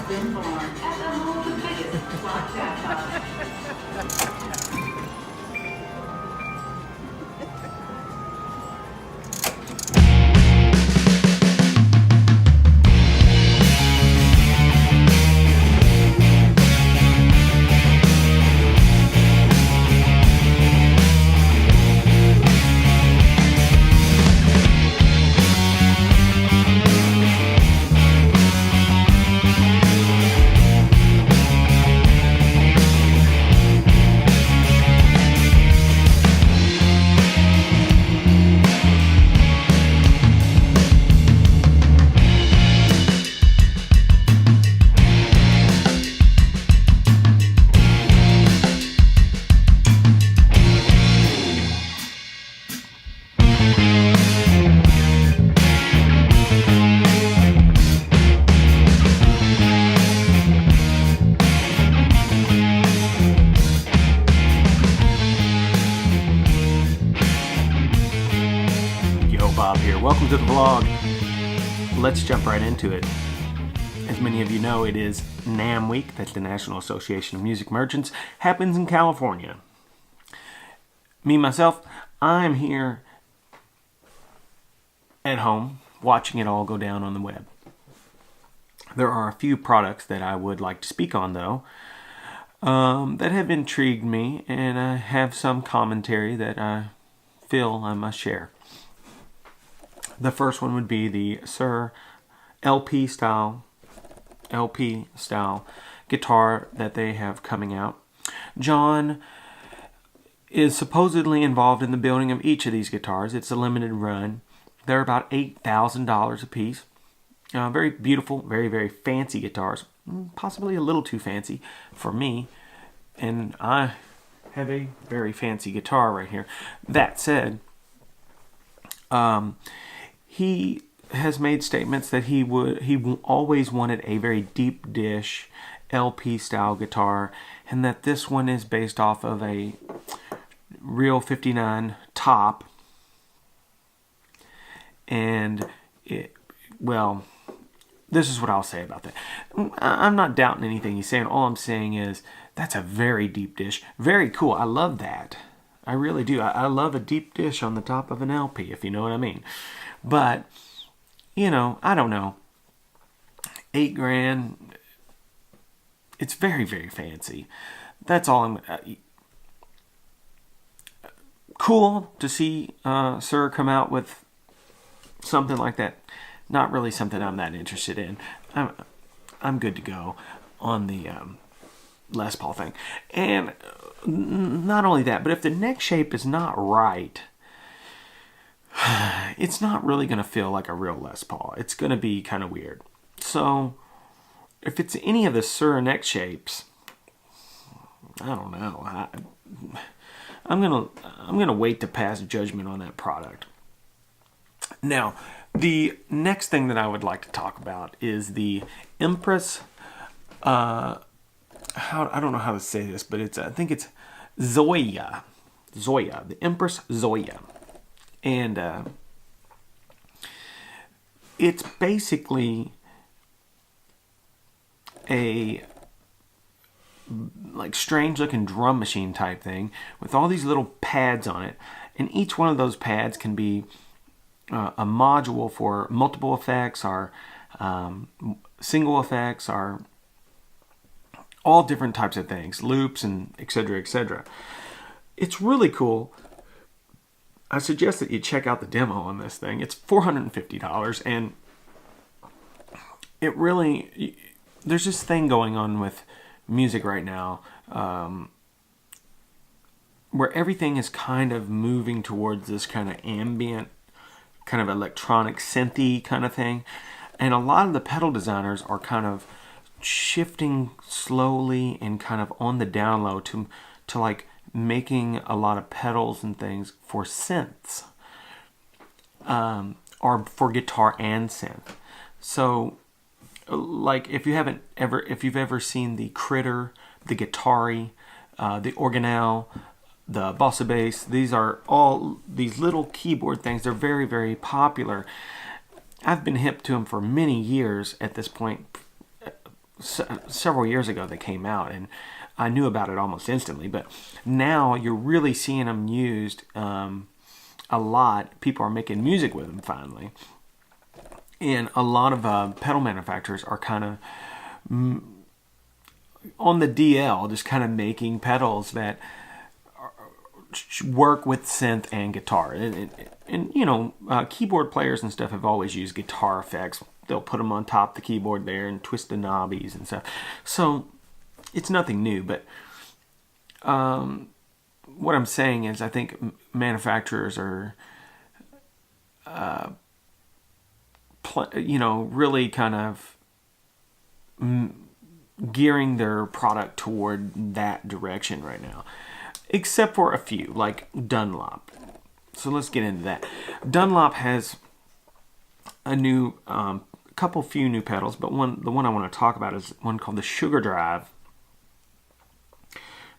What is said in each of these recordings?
been born at the home of the biggest slot jackpot. Bob here. Welcome to the vlog. Let's jump right into it. As many of you know, it is Namm Week. That's the National Association of Music Merchants. Happens in California. Me, myself, I'm here at home watching it all go down on the web. There are a few products that I would like to speak on, though, that have intrigued me, and I have some commentary that I feel I must share. The first one would be the Shure LP style guitar that they have coming out. John is supposedly involved in the building of each of these guitars. It's a limited run. They're about $8,000 a piece. Very beautiful, very, very fancy guitars. Possibly a little too fancy for me. And I have a very fancy guitar right here. That said, he has made statements that he always wanted a very deep dish LP style guitar, and that this one is based off of a real 59 top. And well, this is what I'll say about that. I'm not doubting anything he's saying. All I'm saying is that's a very deep dish. Very cool. I love that. I really do. I love a deep dish on the top of an LP, if you know what I mean. But, you know, I don't know. $8,000. It's very, very fancy. That's all I'm... cool to see Sir come out with something like that. Not really something I'm that interested in. I'm good to go on the Les Paul thing. And not only that, but if the neck shape is not right, it's not really going to feel like a real Les Paul. It's going to be kind of weird. So, if it's any of the Sir neck shapes, I don't know. I'm gonna wait to pass judgment on that product. Now, the next thing that I would like to talk about is the Empress. I don't know how to say this, but I think it's Zoya, the Empress Zoya. And it's basically a like strange looking drum machine type thing with all these little pads on it. And each one of those pads can be a module for multiple effects or single effects or all different types of things, loops and etc., etc. It's really cool. I suggest that you check out the demo on this thing. It's $450, and it really, there's this thing going on with music right now where everything is kind of moving towards this kind of ambient, kind of electronic synthy kind of thing. And a lot of the pedal designers are kind of shifting slowly and kind of on the down low to like making a lot of pedals and things for synths, or for guitar and synth. So, like if you've ever seen the Critter, the Guitari, the Organelle, the Bossa Bass, these are all these little keyboard things. They're very, very popular. I've been hip to them for many years at this point. several years ago they came out, and I knew about it almost instantly. But now you're really seeing them used a lot. People are making music with them finally. And a lot of pedal manufacturers are kind of on the DL, just kind of making pedals that work with synth and guitar. And you know, keyboard players and stuff have always used guitar effects. They'll put them on top of the keyboard there and twist the knobbies and stuff. So it's nothing new. But what I'm saying is, I think manufacturers are, you know, really kind of gearing their product toward that direction right now. Except for a few, like Dunlop. So let's get into that. Dunlop has a new, few new pedals, but the one I want to talk about is one called the Sugar Drive,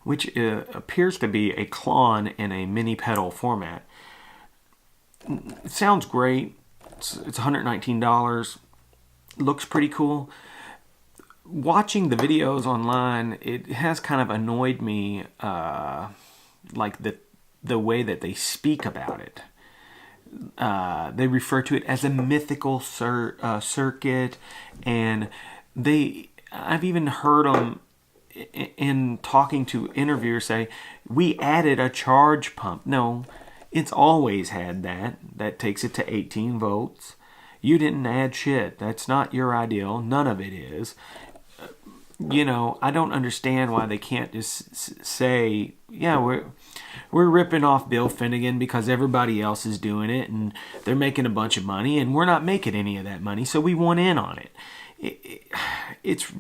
which appears to be a Klon in a mini pedal format. It sounds great. It's $119. Looks pretty cool. Watching the videos online, it has kind of annoyed me, like the way that they speak about it. They refer to it as a mythical circuit, and I've even heard them in talking to interviewers say, we added a charge pump. No, it's always had that. That takes it to 18 volts. You didn't add shit. That's not your ideal. None of it is. You know, I don't understand why they can't just say, yeah, we're ripping off Bill Finnegan because everybody else is doing it and they're making a bunch of money and we're not making any of that money, so we want in on it. It's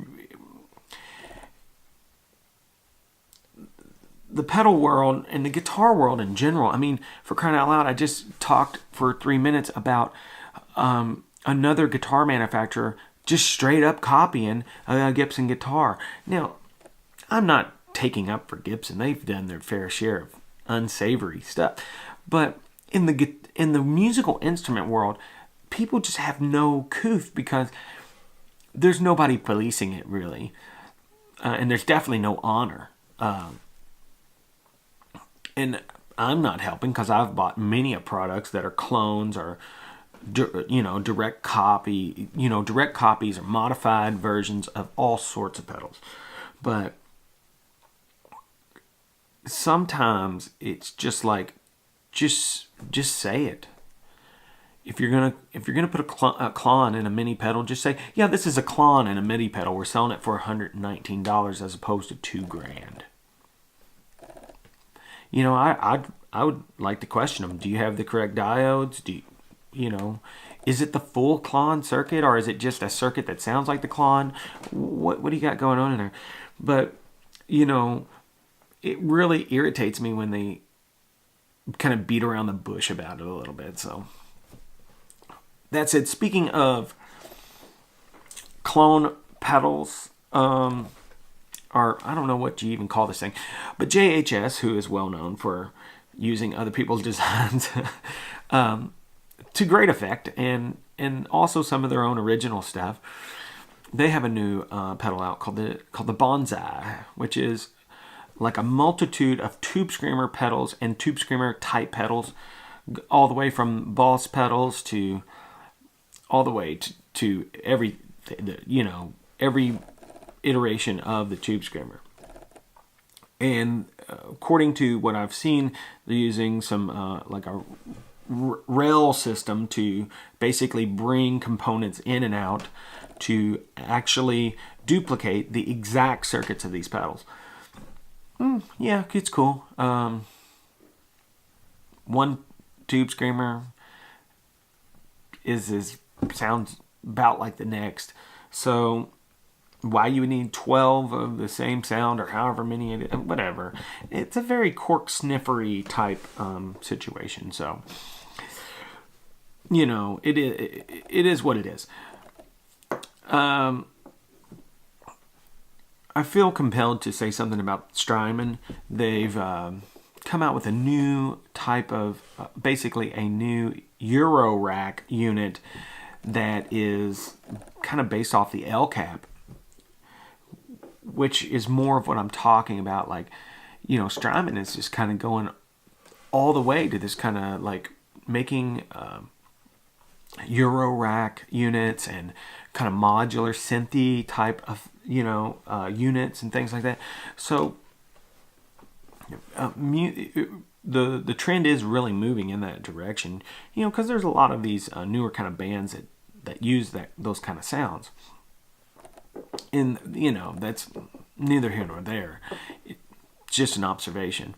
the pedal world and the guitar world in general. I mean, for crying out loud, I just talked for 3 minutes about another guitar manufacturer just straight up copying a Gibson guitar. Now, I'm not taking up for Gibson. They've done their fair share of unsavory stuff. But in the musical instrument world, people just have no couth because there's nobody policing it, really. And there's definitely no honor. And I'm not helping because I've bought many of products that are clones or direct copies or modified versions of all sorts of pedals. But sometimes it's just like, just say it. If you're gonna put a Klon in a mini pedal, just say, yeah, this is a Klon in a mini pedal. We're selling it for $119 as opposed to $2,000. You know, I would like to question them. Do you have the correct diodes? Is it the full Klon circuit, or is it just a circuit that sounds like the Klon? What do you got going on in there? But, it really irritates me when they kind of beat around the bush about it a little bit. So that's it. Speaking of clone pedals, I don't know what you even call this thing, but JHS, who is well known for using other people's designs to great effect, and also some of their own original stuff, they have a new pedal out called the Bonsai, which is like a multitude of Tube Screamer pedals and Tube Screamer type pedals, all the way from Boss pedals to all the way to every iteration of the Tube Screamer. And according to what I've seen, they're using some like a rail system to basically bring components in and out to actually duplicate the exact circuits of these pedals. Yeah, it's cool. One Tube Screamer sounds about like the next. So why you would need 12 of the same sound, or however many, whatever. It's a very cork sniffery type situation. So, it is what it is. I feel compelled to say something about Strymon. They've come out with a new type of, basically a new Euro rack unit that is kind of based off the L cap. which is more of what I'm talking about. Like, you know, Strymon is just kind of going all the way to this kind of like making Euro rack units and kind of modular synthy type of, you know, units and things like that. So the trend is really moving in that direction, you know, because there's a lot of these newer kind of bands that use those kind of sounds. And, you know, that's neither here nor there. It's just an observation.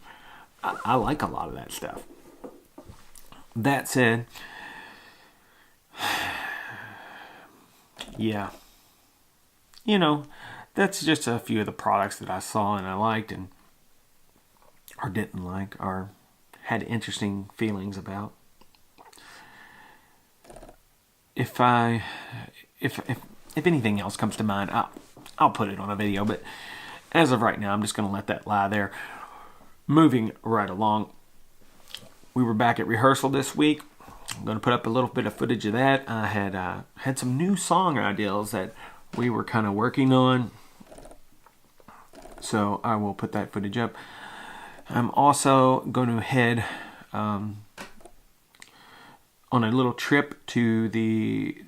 I like a lot of that stuff. That said, yeah, you know, that's just a few of the products that I saw and I liked and or didn't like or had interesting feelings about. If anything else comes to mind, I'll put it on a video, but as of right now, I'm just going to let that lie there. Moving right along, we were back at rehearsal this week. I'm going to put up a little bit of footage of that. I had some new song ideas that we were kind of working on, so I will put that footage up. I'm also going to head on a little trip to the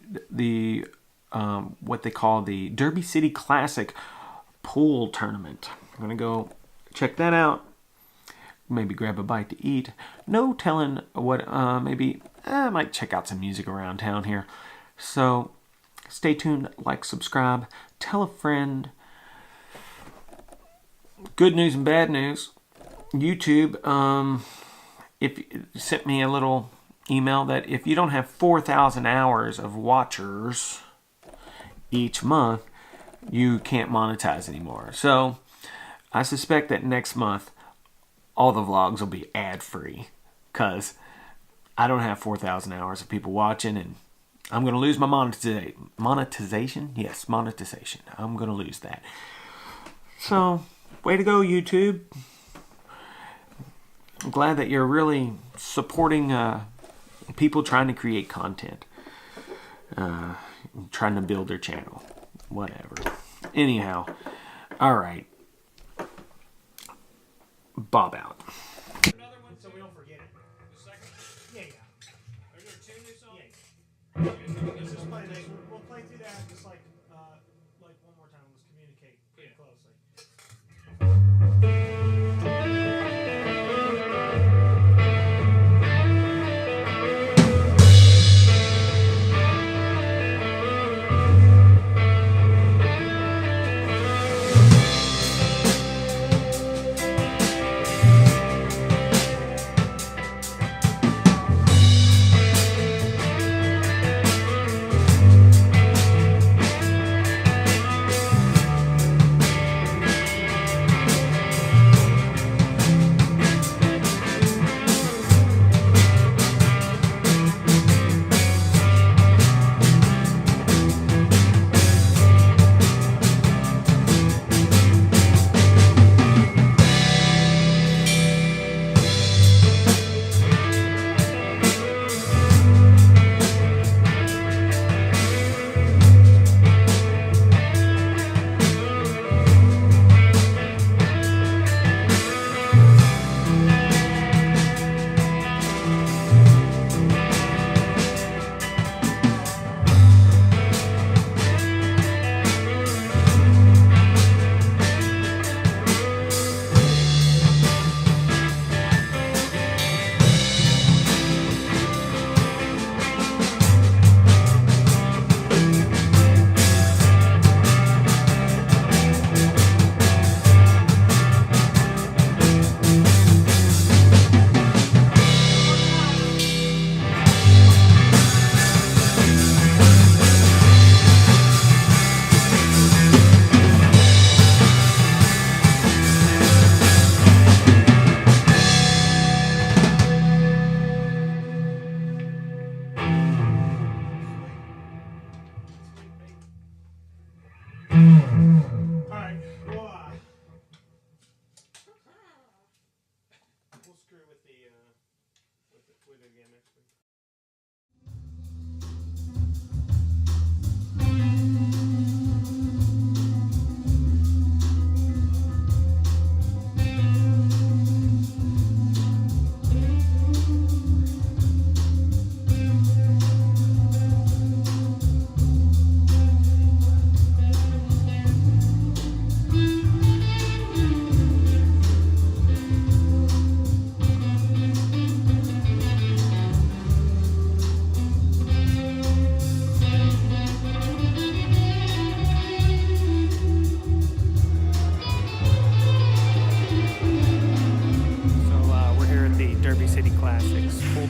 what they call the Derby City Classic pool tournament. I'm going to go check that out. Maybe grab a bite to eat. No telling what, maybe I might check out some music around town here. So stay tuned, like, subscribe, tell a friend. Good news and bad news. YouTube, if you sent me a little email that if you don't have 4,000 hours of watchers each month, you can't monetize anymore. So I suspect that next month all the vlogs will be ad-free because I don't have 4,000 hours of people watching, and I'm going to lose my monetization. Yes, monetization. I'm going to lose that. So, way to go, YouTube. I'm glad that you're really supporting people trying to create content, trying to build their channel, whatever. Anyhow, all right. Bob out. Another one so we don't forget it. The second? Yeah. Are there two new songs? Yeah. Let's just play this. We'll play through that just like one more time. Let's communicate pretty closely.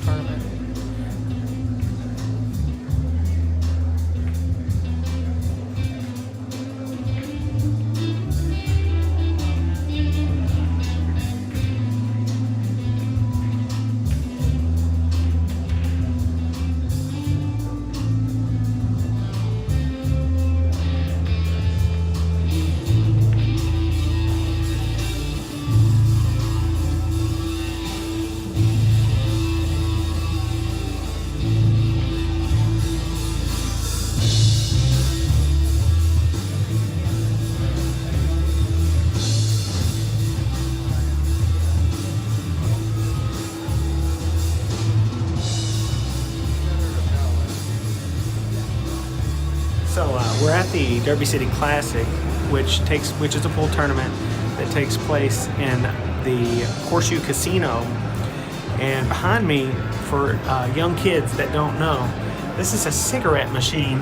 tournament. So we're at the Derby City Classic, which is a pool tournament that takes place in the Horseshoe Casino. And behind me, for young kids that don't know, this is a cigarette machine.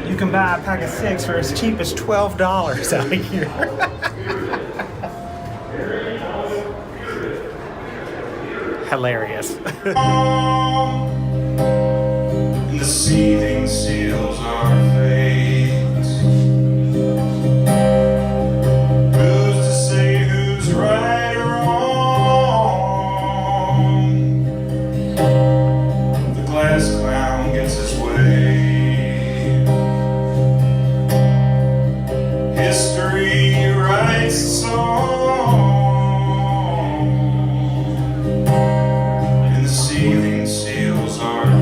You can buy a pack of 6 for as cheap as $12 out here. Hilarious. The seething seals our fate. Who's to say who's right or wrong? The glass clown gets his way. History writes a song, and the seething seals our fate.